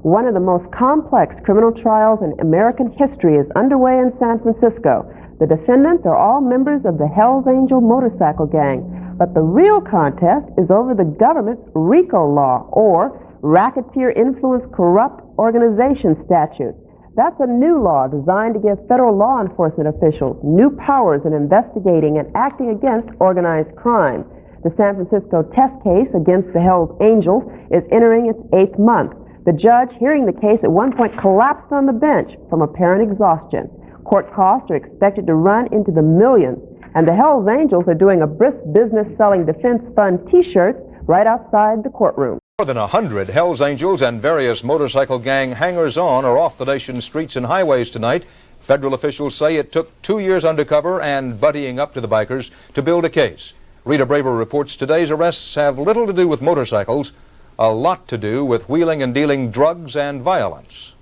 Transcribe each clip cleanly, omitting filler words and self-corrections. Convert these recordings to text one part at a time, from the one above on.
One of the most complex criminal trials in American history is underway in San Francisco. The defendants are all members of the Hells Angel motorcycle gang, but the real contest is over the government's RICO law, or Racketeer Influence Corrupt Organization statute. That's a new law designed to give federal law enforcement officials new powers in investigating and acting against organized crime. The San Francisco test case against the Hells Angels is entering its 8th month. The judge hearing the case at one point collapsed on the bench from apparent exhaustion. Court costs are expected to run into the millions, and the Hells Angels are doing a brisk business selling defense fund T-shirts right outside the courtroom. More than 100 Hells Angels and various motorcycle gang hangers-on are off the nation's streets and highways tonight. Federal officials say it took 2 years undercover and buddying up to the bikers to build a case. Rita Braver reports today's arrests have little to do with motorcycles, a lot to do with wheeling and dealing drugs and violence.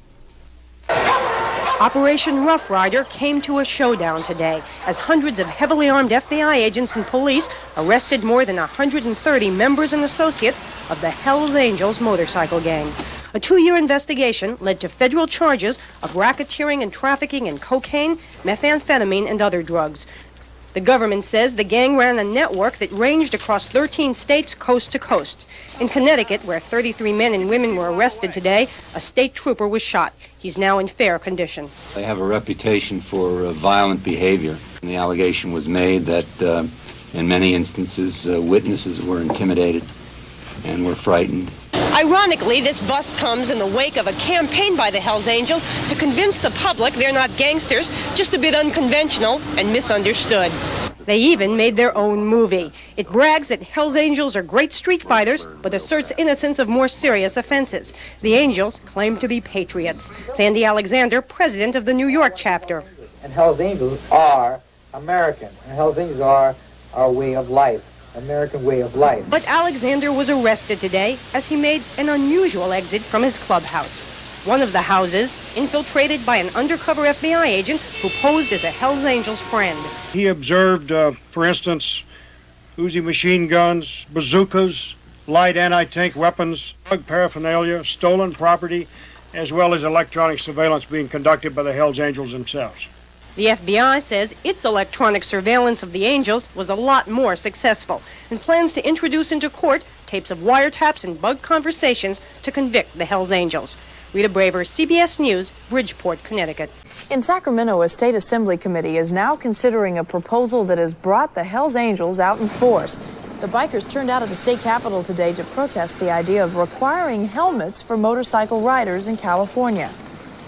Operation Rough Rider came to a showdown today as hundreds of heavily armed FBI agents and police arrested more than 130 members and associates of the Hells Angels motorcycle gang. A 2-year investigation led to federal charges of racketeering and trafficking in cocaine, methamphetamine, and other drugs. The government says the gang ran a network that ranged across 13 states coast to coast. In Connecticut, where 33 men and women were arrested today, a state trooper was shot. He's now in fair condition. They have a reputation for violent behavior. And the allegation was made that in many instances witnesses were intimidated and were frightened. Ironically, this bust comes in the wake of a campaign by the Hells Angels to convince the public they're not gangsters, just a bit unconventional and misunderstood. They even made their own movie. It brags that Hells Angels are great street fighters, but asserts innocence of more serious offenses. The Angels claim to be patriots. Sandy Alexander, president of the New York chapter. And Hells Angels are American, and Hells Angels are our way of life. American way of life. But Alexander was arrested today as he made an unusual exit from his clubhouse. One of the houses infiltrated by an undercover FBI agent who posed as a Hells Angels friend. He observed, for instance, Uzi machine guns, bazookas, light anti-tank weapons, drug paraphernalia, stolen property, as well as electronic surveillance being conducted by the Hells Angels themselves. The FBI says its electronic surveillance of the Angels was a lot more successful and plans to introduce into court tapes of wiretaps and bugged conversations to convict the Hells Angels. Rita Braver, CBS News, Bridgeport, Connecticut. In Sacramento, a state assembly committee is now considering a proposal that has brought the Hells Angels out in force. The bikers turned out at the state capitol today to protest the idea of requiring helmets for motorcycle riders in California.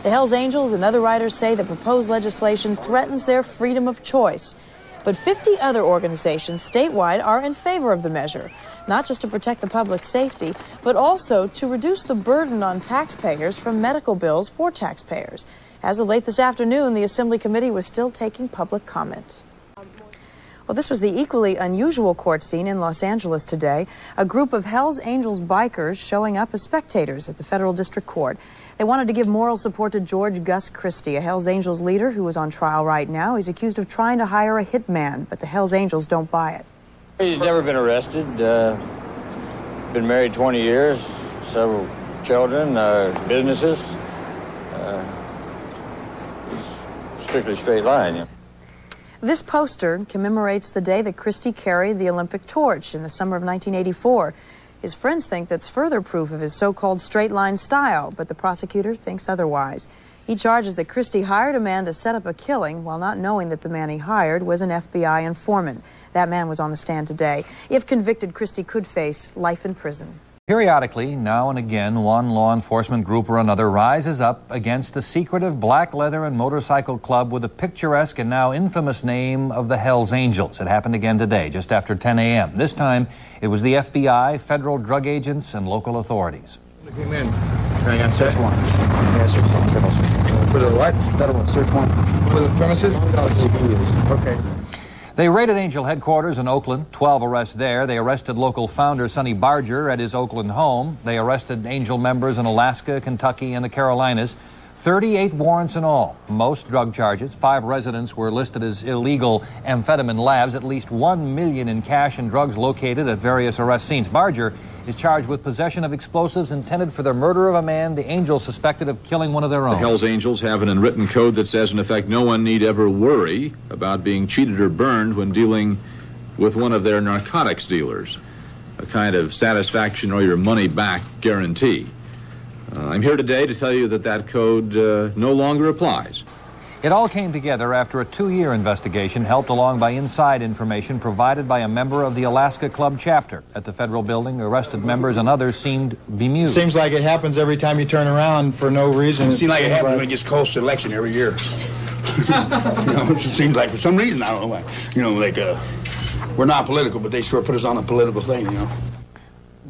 The Hells Angels and other riders say the proposed legislation threatens their freedom of choice. But 50 other organizations statewide are in favor of the measure, not just to protect the public's safety, but also to reduce the burden on taxpayers from medical bills for taxpayers. As of late this afternoon, the Assembly Committee was still taking public comment. Well, this was the equally unusual court scene in Los Angeles today. A group of Hells Angels bikers showing up as spectators at the federal district court. They wanted to give moral support to George Gus Christie, a Hells Angels leader who is on trial right now. He's accused of trying to hire a hitman, but the Hells Angels don't buy it. He's never been arrested. Been married 20 years, several children, businesses. He's strictly straight line, yeah. This poster commemorates the day that Christie carried the Olympic torch in the summer of 1984. His friends think that's further proof of his so-called straight-line style, but the prosecutor thinks otherwise. He charges that Christie hired a man to set up a killing while not knowing that the man he hired was an FBI informant. That man was on the stand today. If convicted, Christie could face life in prison. Periodically, now and again, one law enforcement group or another rises up against a secretive black leather and motorcycle club with the picturesque and now infamous name of the Hells Angels. It happened again today, just after 10 a.m. This time, it was the FBI, federal drug agents, and local authorities. They came in. Trying to search warrant. Yeah, search warrant. For the what? Federal search warrant. For the premises? Okay. They raided Angel headquarters in Oakland, 12 arrests there. They arrested local founder Sonny Barger at his Oakland home. They arrested Angel members in Alaska, Kentucky, and the Carolinas. 38 warrants in all, most drug charges. 5 residents were listed as illegal amphetamine labs. At least $1 million in cash and drugs located at various arrest scenes. Barger is charged with possession of explosives intended for the murder of a man the Angels suspected of killing one of their own. The Hells Angels have an unwritten code that says, in effect, no one need ever worry about being cheated or burned when dealing with one of their narcotics dealers, a kind of satisfaction or your money back guarantee. I'm here today to tell you that that code no longer applies. It all came together after a 2-year investigation helped along by inside information provided by a member of the Alaska Club chapter. At the federal building, arrested members and others seemed bemused. Seems like it happens every time you turn around for no reason. It seems like it happens when it gets close to election every year. It seems like for some reason, I don't know why. We're not political, but they sure put us on a political thing,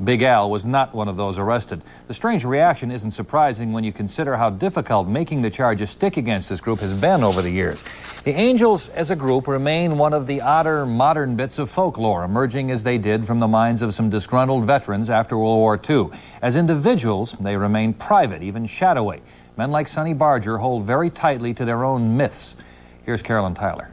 Big Al was not one of those arrested. The strange reaction isn't surprising when you consider how difficult making the charges stick against this group has been over the years. The Angels, as a group, remain one of the odder modern bits of folklore, emerging as they did from the minds of some disgruntled veterans after World War II. As individuals, they remain private, even shadowy. Men like Sonny Barger hold very tightly to their own myths. Here's Carolyn Tyler.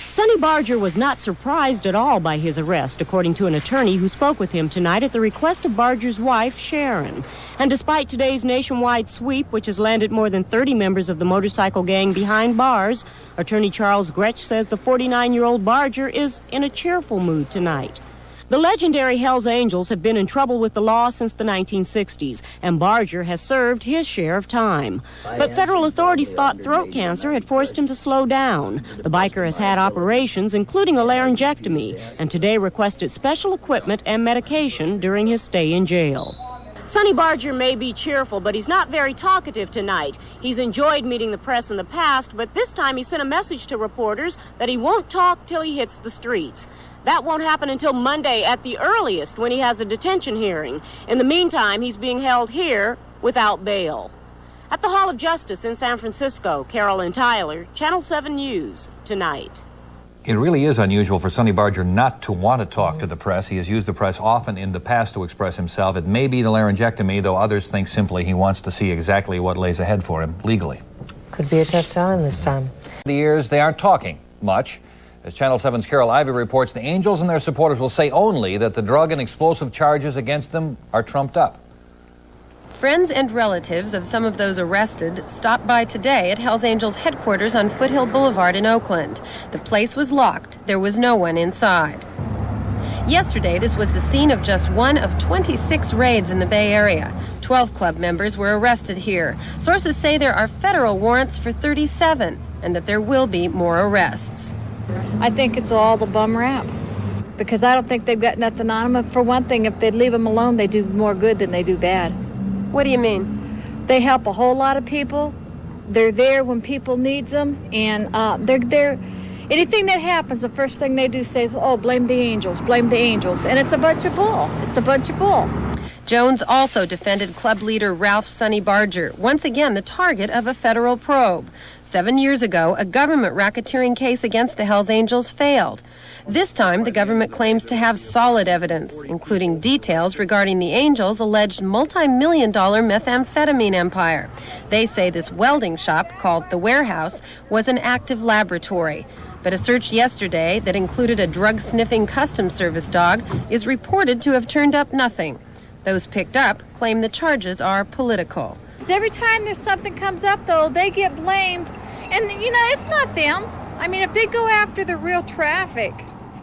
Sonny Barger was not surprised at all by his arrest, according to an attorney who spoke with him tonight at the request of Barger's wife, Sharon. And despite today's nationwide sweep, which has landed more than 30 members of the motorcycle gang behind bars, attorney Charles Gretsch says the 49-year-old Barger is in a cheerful mood tonight. The legendary Hells Angels have been in trouble with the law since the 1960s, and Barger has served his share of time. But federal authorities thought throat cancer had forced him to slow down. The biker has had operations, including a laryngectomy, and today requested special equipment and medication during his stay in jail. Sonny Barger may be cheerful, but he's not very talkative tonight. He's enjoyed meeting the press in the past, but this time he sent a message to reporters that he won't talk till he hits the streets. That won't happen until Monday at the earliest, when he has a detention hearing. In the meantime, he's being held here without bail. At the Hall of Justice in San Francisco, Carolyn Tyler, Channel 7 News, tonight. It really is unusual for Sonny Barger not to want to talk to the press. He has used the press often in the past to express himself. It may be the laryngectomy, though others think simply he wants to see exactly what lays ahead for him legally. Could be a tough time this time. The years, they aren't talking much. As Channel 7's Carol Ivey reports, the Angels and their supporters will say only that the drug and explosive charges against them are trumped up. Friends and relatives of some of those arrested stopped by today at Hells Angels headquarters on Foothill Boulevard in Oakland. The place was locked. There was no one inside. Yesterday, this was the scene of just one of 26 raids in the Bay Area. 12 club members were arrested here. Sources say there are federal warrants for 37 and that there will be more arrests. I think it's all the bum rap, because I don't think they've got nothing on them. For one thing, if they'd leave them alone, they do more good than they do bad. What do you mean? They help a whole lot of people. They're there when people need them, and they're anything that happens, the first thing they do say is, oh, blame the Angels, blame the Angels. And it's a bunch of bull. It's a bunch of bull. Jones also defended club leader Ralph Sonny Barger, once again the target of a federal probe. 7 years ago, a government racketeering case against the Hells Angels failed. This time, the government claims to have solid evidence, including details regarding the Angels' alleged multi-million-dollar methamphetamine empire. They say this welding shop, called The Warehouse, was an active laboratory. But a search yesterday that included a drug-sniffing customs service dog is reported to have turned up nothing. Those picked up claim the charges are political. Every time there's something comes up, though, they get blamed. And, it's not them. I mean, if they go after the real traffic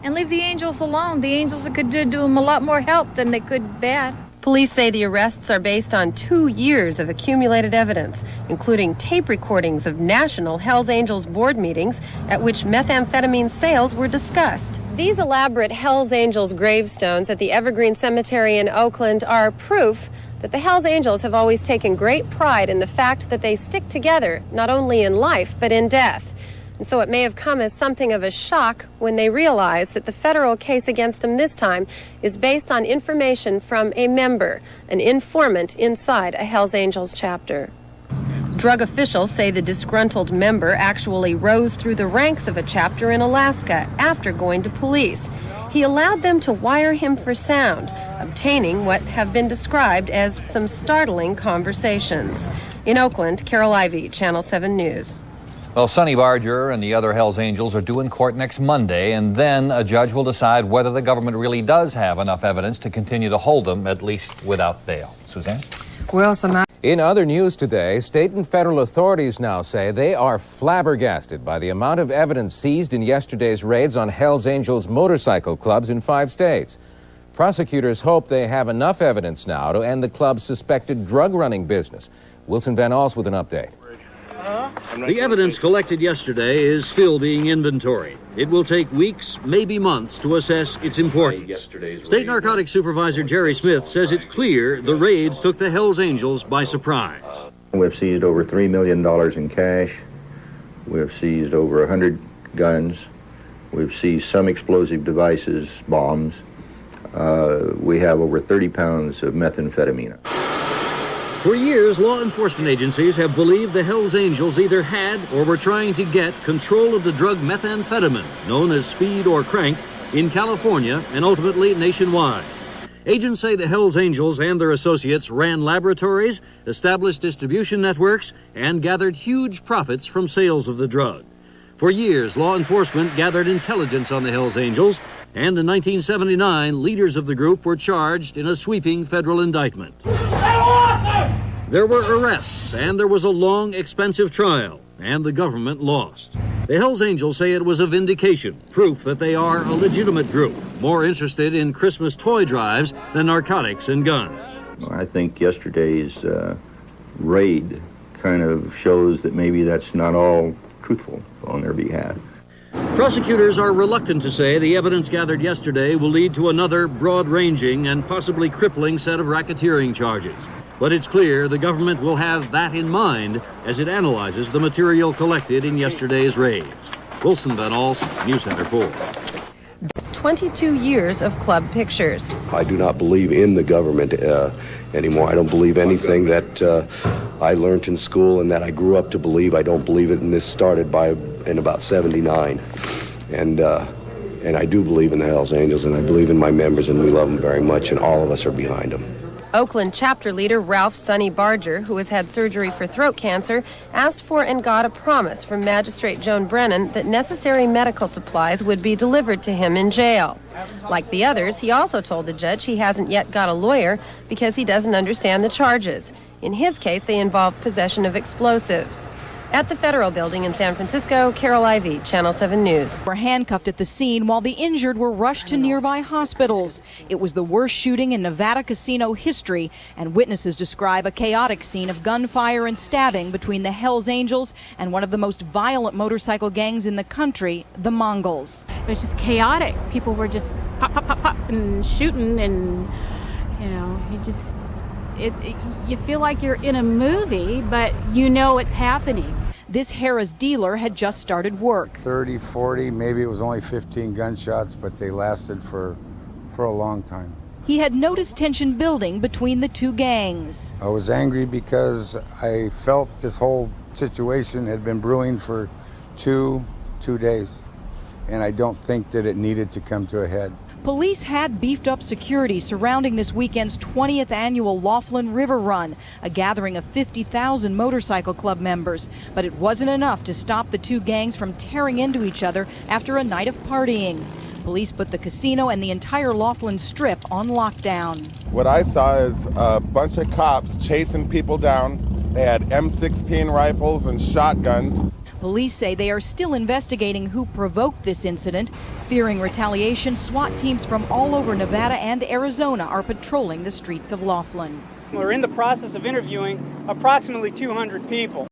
and leave the Angels alone, the Angels could do them a lot more help than they could bad. Police say the arrests are based on 2 years of accumulated evidence, including tape recordings of national Hells Angels board meetings at which methamphetamine sales were discussed. These elaborate Hells Angels gravestones at the Evergreen Cemetery in Oakland are proof that the Hells Angels have always taken great pride in the fact that they stick together, not only in life, but in death. And so it may have come as something of a shock when they realized that the federal case against them this time is based on information from a member, an informant inside a Hells Angels chapter. Drug officials say the disgruntled member actually rose through the ranks of a chapter in Alaska after going to police. he allowed them to wire him for sound, obtaining what have been described as some startling conversations. In Oakland, Carol Ivey, Channel 7 News. Well, Sonny Barger and the other Hells Angels are due in court next Monday, and then a judge will decide whether the government really does have enough evidence to continue to hold them, at least without bail. Suzanne? Well, in other news today, state and federal authorities now say they are flabbergasted by the amount of evidence seized in yesterday's raids on Hells Angels motorcycle clubs in 5 states. Prosecutors hope they have enough evidence now to end the club's suspected drug-running business. Wilson Van Alst with an update. The evidence collected yesterday is still being inventoried. It will take weeks, maybe months, to assess its importance. State Narcotics Supervisor Jerry Smith says it's clear the raids took the Hells Angels by surprise. We've seized over $3 million in cash. We've seized over 100 guns. We've seized some explosive devices, bombs. We have over 30 pounds of methamphetamine. For years, law enforcement agencies have believed the Hells Angels either had or were trying to get control of the drug methamphetamine, known as speed or crank, in California and ultimately nationwide. Agents say the Hells Angels and their associates ran laboratories, established distribution networks, and gathered huge profits from sales of the drug. For years, law enforcement gathered intelligence on the Hells Angels, and in 1979, leaders of the group were charged in a sweeping federal indictment. There were arrests, and there was a long, expensive trial, and the government lost. The Hells Angels say it was a vindication, proof that they are a legitimate group, more interested in Christmas toy drives than narcotics and guns. I think yesterday's raid kind of shows that maybe that's not all truthful on their behalf. Prosecutors are reluctant to say the evidence gathered yesterday will lead to another broad-ranging and possibly crippling set of racketeering charges. But it's clear the government will have that in mind as it analyzes the material collected in yesterday's raids. Wilson Van Alst, News Center 4. 22 years of club pictures. I do not believe in the government anymore. I don't believe anything that I learned in school and that I grew up to believe. I don't believe it, and this started in about 79. And I do believe in the Hells Angels, and I believe in my members, and we love them very much, and all of us are behind them. Oakland chapter leader Ralph Sonny Barger, who has had surgery for throat cancer, asked for and got a promise from Magistrate Joan Brennan that necessary medical supplies would be delivered to him in jail. Like the others, he also told the judge he hasn't yet got a lawyer because he doesn't understand the charges. In his case, they involve possession of explosives. At the Federal Building in San Francisco, Carol Ivey, Channel 7 News. Were handcuffed at the scene while the injured were rushed to nearby hospitals. It was the worst shooting in Nevada casino history, and witnesses describe a chaotic scene of gunfire and stabbing between the Hells Angels and one of the most violent motorcycle gangs in the country, the Mongols. It was just chaotic. People were just pop, pop, pop, pop, and shooting, and, you know, you feel like you're in a movie, but you know it's happening. This Harrahs dealer had just started work. 30, 40, maybe it was only 15 gunshots, but they lasted for a long time. He had noticed tension building between the two gangs. I was angry because I felt this whole situation had been brewing for two days, and I don't think that it needed to come to a head. Police had beefed up security surrounding this weekend's 20th annual Laughlin River Run, a gathering of 50,000 motorcycle club members. But it wasn't enough to stop the two gangs from tearing into each other after a night of partying. Police put the casino and the entire Laughlin Strip on lockdown. What I saw is a bunch of cops chasing people down. They had M16 rifles and shotguns. Police say they are still investigating who provoked this incident. Fearing retaliation, SWAT teams from all over Nevada and Arizona are patrolling the streets of Laughlin. We're in the process of interviewing approximately 200 people.